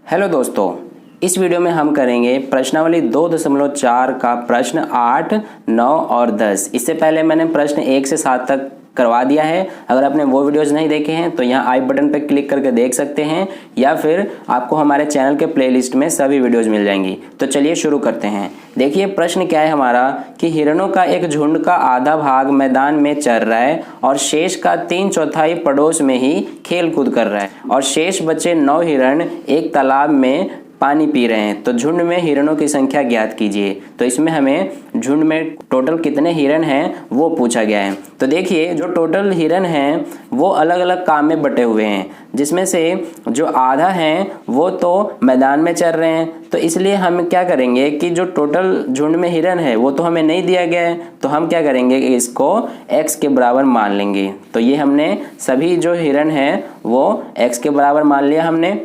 Hello दोस्तों, इस video में हम करेंगे प्रश्नावली 2.4 का प्रश्न 8, 9 और 10। इससे पहले मैंने प्रश्न 1 से 7 तक करवा दिया है। अगर आपने वो वीडियोस नहीं देखे हैं तो यहाँ आई बटन पर क्लिक करके देख सकते हैं या फिर आपको हमारे चैनल के प्लेलिस्ट में सभी वीडियोस मिल जाएंगी। तो चलिए शुरू करते हैं। देखिए प्रश्न क्या है हमारा कि हिरणों का एक झुंड का आधा भाग मैदान में चर रहा है और शेष का 3/4 पड़ोस में ही खेल कूद कर रहा है और शेष बचे 9 हिरण एक तालाब में पानी पी रहे हैं। तो झुंड में हिरणों की संख्या ज्ञात कीजिए। तो इसमें हमें झुंड में टोटल कितने हिरण हैं वो पूछा गया है। तो देखिए जो टोटल हिरण हैं वो अलग अलग काम में बटे हुए हैं, जिसमें से जो आधा हैं वो तो मैदान में चर रहे हैं। तो इसलिए हम क्या करेंगे कि जो टोटल झुंड में हिरण है वो तो हमें नहीं दिया गया है, तो हम क्या करेंगे कि इसको x के बराबर मान लेंगे। तो ये हमने सभी जो हिरण हैं वो x के बराबर मान लिया हमने।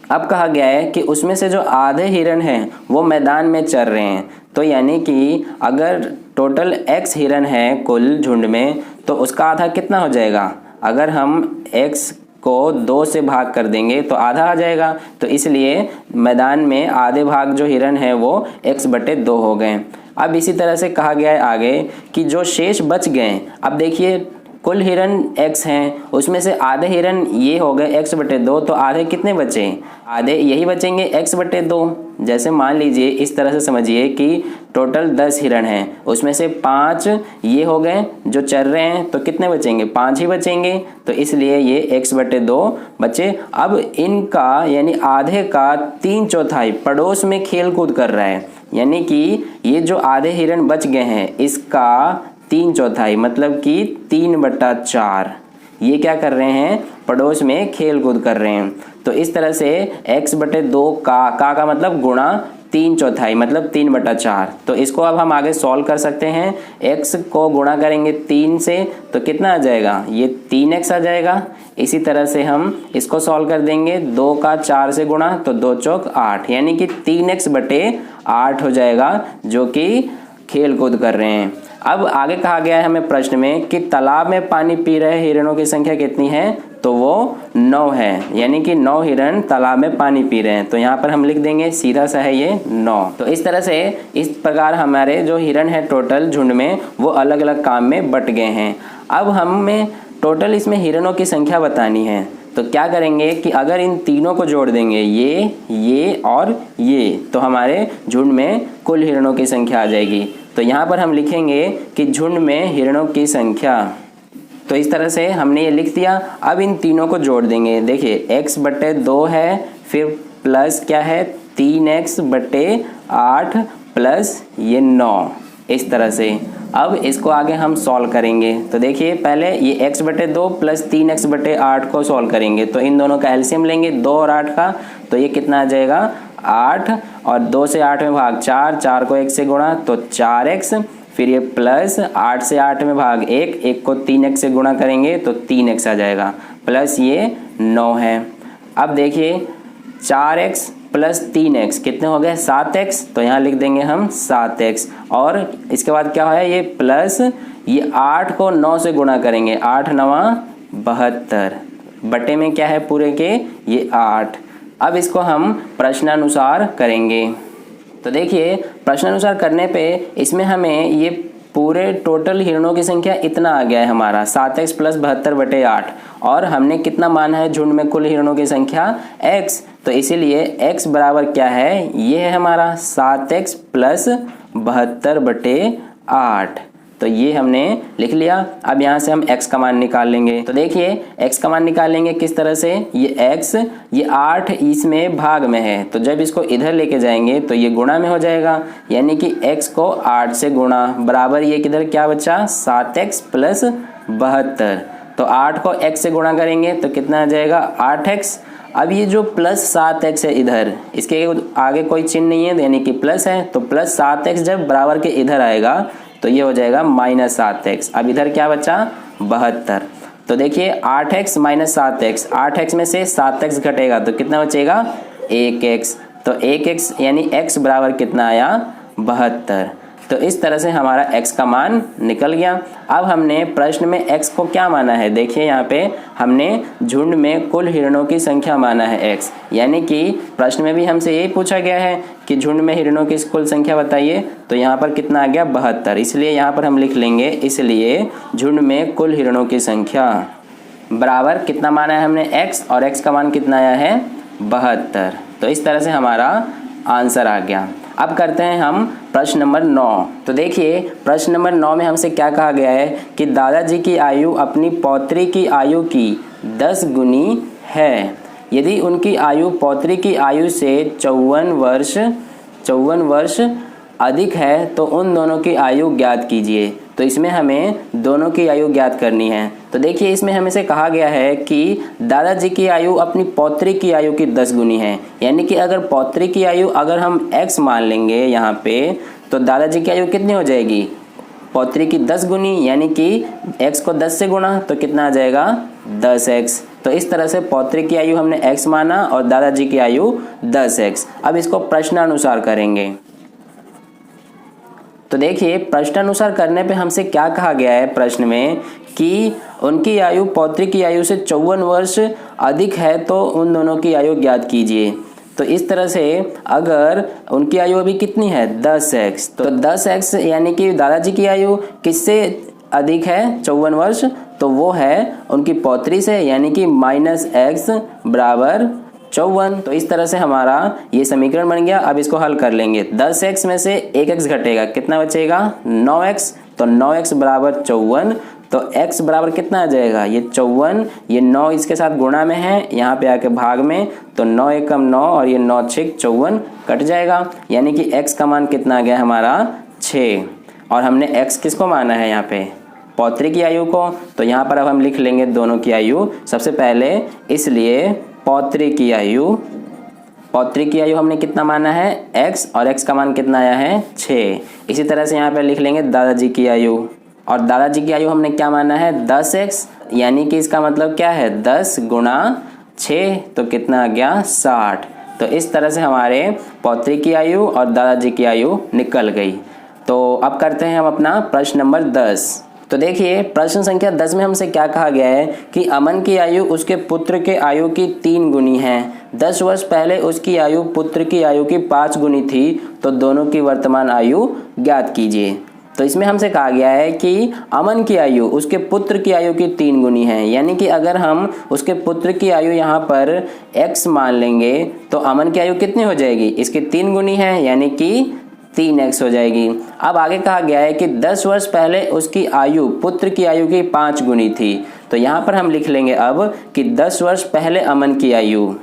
अब कहा गया है कि उसमें से जो आधे हिरण हैं वो मैदान में चर रहे हैं। तो यानी कि अगर टोटल x हिरण है कुल झुंड में तो उसका आधा कितना हो जाएगा। अगर हम x को 2 से भाग कर देंगे तो आधा आ जाएगा। तो इसलिए मैदान में आधे भाग जो हिरण है वो x/2 हो गए। अब इसी तरह से कहा गया है आगे कि जो शेष बच गए, अब देखिए कुल हिरण x हैं, उसमें से आधे हिरण ये हो गए x/2, तो आधे कितने बचे, आधे यही बचेंगे x/2। जैसे मान लीजिए इस तरह से समझिए कि टोटल 10 हिरण हैं, उसमें से 5 ये हो गए जो चर रहे हैं, तो कितने बचेंगे, 5 ही बचेंगे। तो इसलिए ये x/2 बचे। अब इनका यानी आधे का 3/4 पड़ोस में खेल कूद कर रहा है, यानी कि ये जो आधे हिरण बच गए हैं इसका 3/4 मतलब कि 3/4 ये क्या कर रहे हैं, पड़ोस में खेल कूद कर रहे हैं। तो इस तरह से x/2 का मतलब गुणा 3/4 मतलब 3/4। तो इसको अब हम आगे सॉल्व कर सकते हैं। x को गुणा करेंगे 3 से तो कितना आ जाएगा, ये 3x आ जाएगा। इसी तरह से हम इसको सॉल्व कर देंगे, 2 का 4 से गुणा तो 2 चौक 8 यानी कि 3x/8 हो जाएगा, जो कि खेल कूद कर रहे हैं। अब आगे कहा गया है हमें प्रश्न में कि तालाब में पानी पी रहे हिरणों की संख्या कितनी है, तो वो 9 है, यानी कि 9 हिरण तालाब में पानी पी रहे हैं। तो यहाँ पर हम लिख देंगे सीधा सा है ये 9। तो इस तरह से इस प्रकार हमारे जो हिरण है टोटल झुंड में वो अलग अलग काम में बट गए हैं। अब हमें टोटल इसमें हिरणों की संख्या बतानी है। तो क्या करेंगे कि अगर इन तीनों को जोड़ देंगे ये और ये, तो हमारे झुंड में कुल हिरणों की संख्या आ जाएगी। तो यहाँ पर हम लिखेंगे कि झुंड में हिरणों की संख्या। तो इस तरह से हमने ये लिख दिया। अब इन तीनों को जोड़ देंगे। देखिए x/2 है, फिर प्लस क्या है 3x/8 प्लस ये 9, इस तरह से। अब इसको आगे हम सॉल्व करेंगे। तो देखिए पहले ये x/2 प्लस 3x/8 को सॉल्व करेंगे। तो इन दोनों का एलसीएम लेंगे 2 और 8 का, तो ये कितना आ जाएगा 8 और 2 से 8 में भाग 4, 4 को 1 से गुणा तो 4x, फिर ये प्लस 8 से 8 में भाग 1, 1 को 3x से गुणा करेंगे तो 3x आ जाएगा, प्लस ये 9 है। अब देखिए 4x प्लस 3x कितने हो गए 7x, तो यहाँ लिख देंगे हम 7x। और इसके बाद क्या है ये प्लस ये 8 को 9 से गुणा करेंगे, 8 9 72, बटे में क्या है पूरे के ये 8। अब इसको हम प्रश्नानुसार करेंगे। तो देखिए प्रश्नानुसार करने पे इसमें हमें ये पूरे टोटल हिरणों की संख्या इतना आ गया है हमारा 7x प्लस 72/8, और हमने कितना माना है झुंड में कुल हिरणों की संख्या x। तो इसीलिए x बराबर क्या है, ये है हमारा 7x प्लस 72/8। तो ये हमने लिख लिया। अब यहाँ से हम x का मान निकाल लेंगे। तो देखिए x का मान निकालेंगे किस तरह से, ये x ये 8 इसमें भाग में है, तो जब इसको इधर लेके जाएंगे तो ये गुणा में हो जाएगा, यानी कि x को 8 से गुणा बराबर ये किधर क्या बचा 7x प्लस 72। तो 8 को x से गुणा करेंगे तो कितना आ जाएगा 8x। अब ये जो प्लस 7x है इधर, इसके आगे कोई चिन्ह नहीं है यानी कि प्लस है, तो प्लस 7x जब बराबर के इधर आएगा तो ये हो जाएगा -7x। अब इधर क्या बचा 72। तो देखिए 8x - 7x, 8x में से 7x घटेगा तो कितना बचेगा 1x। तो 1x यानी x बराबर कितना आया 72। तो इस तरह से हमारा x का मान निकल गया। अब हमने प्रश्न में x को क्या माना है, देखिए यहाँ पे हमने झुंड में कुल हिरणों की संख्या माना है x, यानी कि प्रश्न में भी हमसे यही पूछा गया है कि झुंड में हिरणों की कुल संख्या बताइए। तो यहाँ पर कितना आ गया 72, इसलिए यहाँ पर हम लिख लेंगे इसलिए झुंड में कुल हिरणों की संख्या बराबर कितना माना है हमने x, और x का मान कितना आया है 72। तो इस तरह से हमारा आंसर आ गया। अब करते हैं हम प्रश्न नंबर 9। तो देखिए प्रश्न नंबर 9 में हमसे क्या कहा गया है कि दादाजी की आयु अपनी पौत्री की आयु की 10 गुनी है। यदि उनकी आयु पौत्री की आयु से 54 वर्ष अधिक है तो उन दोनों की आयु ज्ञात कीजिए। तो इसमें हमें दोनों की आयु ज्ञात करनी है। तो देखिए इसमें हमें से कहा गया है कि दादाजी की आयु अपनी पौत्री की आयु की 10 गुनी है, यानी कि अगर पौत्री की आयु अगर हम x मान लेंगे यहाँ पे, तो दादाजी की आयु कितनी हो जाएगी पौत्री की 10 गुनी, यानी कि x को 10 से गुणा तो कितना आ जाएगा 10x। तो इस तरह से पौत्री की आयु हमने x माना और दादाजी की आयु 10x। अब इसको प्रश्नानुसार करेंगे। तो देखिए प्रश्नानुसार करने पे हमसे क्या कहा गया है प्रश्न में कि उनकी आयु पौत्री की आयु से 54 वर्ष अधिक है तो उन दोनों की आयु ज्ञात कीजिए। तो इस तरह से अगर उनकी आयु अभी कितनी है 10x, तो 10x यानी कि दादाजी की आयु किससे अधिक है 54 वर्ष, तो वो है उनकी पौत्री से, यानी कि -x बराबर 54। तो इस तरह से हमारा ये समीकरण बन गया। अब इसको हल कर लेंगे। 10x में से 1x घटेगा, कितना बचेगा 9x। तो 9x बराबर 54। तो x बराबर कितना आ जाएगा ये 54, ये 9 इसके साथ गुणा में है, यहाँ पे आके भाग में, तो 9 एकम 9 और ये 9 6 54 कट जाएगा, यानी कि x का मान कितना आ गया हमारा 6। और हमने x किसको माना है यहाँ पे पौत्री की आयु को। तो यहाँ पर अब हम लिख लेंगे दोनों की आयु। सबसे पहले इसलिए पौत्री की आयु हमने कितना माना है x, और x का मान कितना आया है 6। इसी तरह से यहाँ पे लिख लेंगे दादाजी की आयु, और दादाजी की आयु हमने क्या माना है 10x, यानी कि इसका मतलब क्या है 10 गुणा 6, तो कितना आ गया 60। तो इस तरह से हमारे पौत्री की आयु और दादाजी की आयु निकल गई। तो अब करते हैं हम अपना प्रश्न नंबर 10। तो देखिए प्रश्न संख्या 10 में हमसे क्या कहा गया है कि अमन की आयु उसके पुत्र के आयु की 3 गुनी है। 10 वर्ष पहले उसकी आयु पुत्र की आयु की 5 गुनी थी, तो दोनों की वर्तमान आयु ज्ञात कीजिए। तो इसमें हमसे कहा गया है कि अमन की आयु उसके पुत्र की आयु की 3 गुनी है, यानी कि अगर हम उसके पुत्र की आयु यहाँ पर x मान लेंगे तो अमन की आयु कितनी हो जाएगी, इसकी 3 गुनी है, यानी कि 3x हो जाएगी। अब आगे कहा गया है कि 10 वर्ष पहले उसकी आयु पुत्र की आयु की 5 गुनी थी। तो यहाँ पर हम लिख लेंगे अब कि 10 वर्ष पहले अमन की आयु।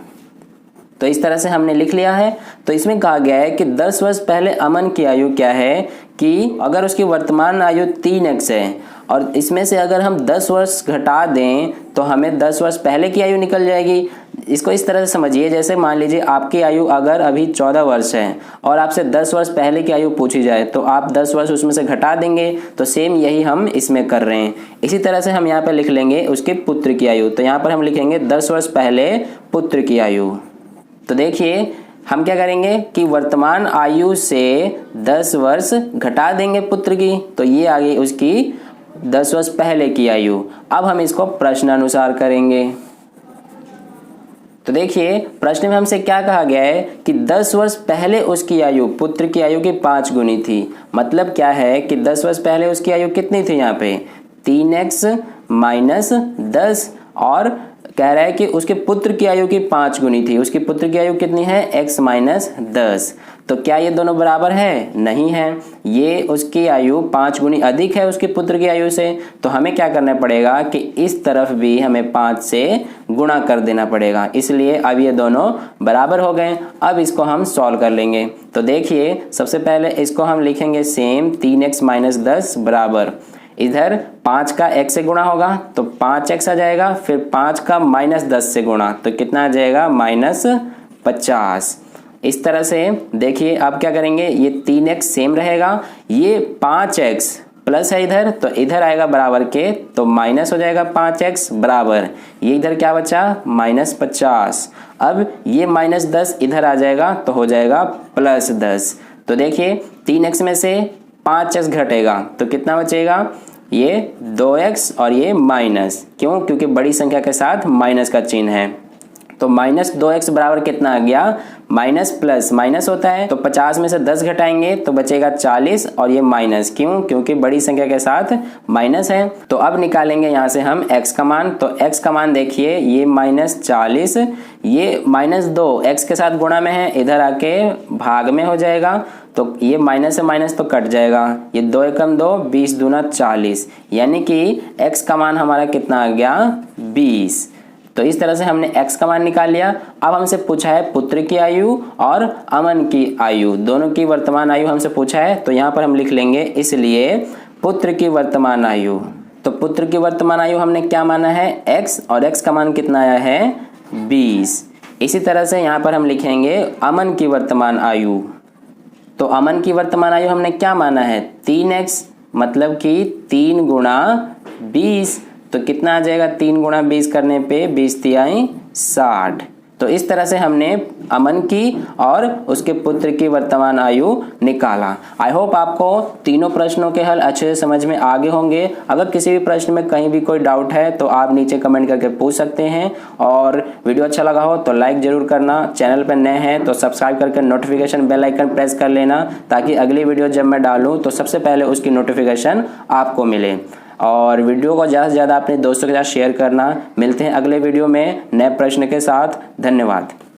तो इस तरह से हमने लिख लिया है। तो इसमें कहा गया है कि 10 वर्ष पहले अमन की आयु क्या है कि अगर उसकी वर्तमान आयु 3x है, और इसमें से अगर हम 10 वर्ष घटा दें तो हमें 10 वर्ष पहले की आयु निकल जाएगी। इसको इस तरह से समझिए, जैसे मान लीजिए आपकी आयु अगर अभी 14 वर्ष है और आपसे 10 वर्ष पहले की आयु पूछी जाए तो आप 10 वर्ष उसमें से घटा देंगे। तो सेम यही हम इसमें कर रहे हैं। इसी तरह से हम यहाँ पर लिख लेंगे उसके पुत्र की आयु। तो यहाँ पर हम लिखेंगे 10 वर्ष पहले पुत्र की आयु। तो देखिए हम क्या करेंगे कि वर्तमान आयु से 10 वर्ष घटा देंगे पुत्र की, तो ये आ गई उसकी 10 वर्ष पहले की आयु। अब हम इसको प्रश्नानुसार करेंगे। तो देखिए प्रश्न में हमसे क्या कहा गया है कि 10 वर्ष पहले उसकी आयु पुत्र की आयु की 5 गुनी थी। मतलब क्या है कि 10 वर्ष पहले उसकी आयु कितनी थी, यहाँ पे 3x माइनस 10, और कह रहा है कि उसके पुत्र की आयु की 5 गुनी थी। उसकी पुत्र की आयु कितनी है x माइनस 10। तो क्या ये दोनों बराबर है, नहीं है। ये उसकी आयु 5 गुनी अधिक है उसके पुत्र की आयु से। तो हमें क्या करना पड़ेगा कि इस तरफ भी हमें 5 से गुणा कर देना पड़ेगा, इसलिए अब ये दोनों बराबर हो गए। अब इसको हम सॉल्व कर लेंगे। तो देखिए सबसे पहले इसको हम लिखेंगे सेम 3x माइनस 10 बराबर, इधर 5 का x से गुणा होगा तो 5x आ जाएगा, फिर 5 का माइनस 10 से गुणा तो कितना आ जाएगा -50। इस तरह से देखिए अब क्या करेंगे, ये 3x सेम रहेगा, ये 5x प्लस है इधर, तो इधर आएगा बराबर के, तो माइनस हो जाएगा 5x बराबर, ये इधर क्या बचा -50। अब ये -10 इधर आ जाएगा तो हो जाएगा +10। तो देखिए 3x में से 5x घटेगा तो कितना बचेगा, ये 2x और ये माइनस, क्यों, क्योंकि बड़ी संख्या के साथ माइनस का चिन्ह है। तो -2x बराबर कितना आ गया, माइनस प्लस माइनस होता है, तो 50 में से 10 घटाएंगे तो बचेगा 40 और ये माइनस, क्यों, क्योंकि बड़ी संख्या के साथ माइनस है। तो अब निकालेंगे यहाँ से हम x का मान। तो x का मान देखिए, ये -40, ये -2 x के साथ गुणा में है, इधर आके भाग में हो जाएगा, तो ये माइनस से माइनस तो कट जाएगा, ये 2 एकम 2, 20 दूना 40, यानी कि x का मान हमारा कितना आ गया, 20। तो इस तरह से हमने x का मान निकाल लिया। अब हमसे पूछा है पुत्र की आयु और अमन की आयु, दोनों की वर्तमान आयु हमसे पूछा है, तो यहाँ पर हम लिख लेंगे इसलिए पुत्र की वर्तमान आयु। तो पुत्र की वर्तमान आयु हमने क्या माना है, x, और x का मान कितना आया है, 20। इसी तरह से यहाँ पर हम लिखेंगे अमन की वर्तमान आयु। तो अमन की वर्तमान आयु हमने क्या माना है, 3x, मतलब कि 3 गुणा 20, तो कितना आ जाएगा, 3 गुणा 20 करने पे 20 तिहाई 60। तो इस तरह से हमने अमन की और उसके पुत्र की वर्तमान आयु निकाला। आई होप आपको तीनों प्रश्नों के हल अच्छे से समझ में आ गए होंगे। अगर किसी भी प्रश्न में कहीं भी कोई डाउट है तो आप नीचे कमेंट करके पूछ सकते हैं, और वीडियो अच्छा लगा हो तो लाइक जरूर करना, चैनल पर नए हैं तो सब्सक्राइब करके नोटिफिकेशन बेल आइकन प्रेस कर लेना, ताकि अगली वीडियो जब मैं डालूँ तो सबसे पहले उसकी नोटिफिकेशन आपको मिले। और वीडियो को ज़्यादा से ज़्यादा अपने दोस्तों के साथ शेयर करना। मिलते हैं अगले वीडियो में नए प्रश्न के साथ। धन्यवाद।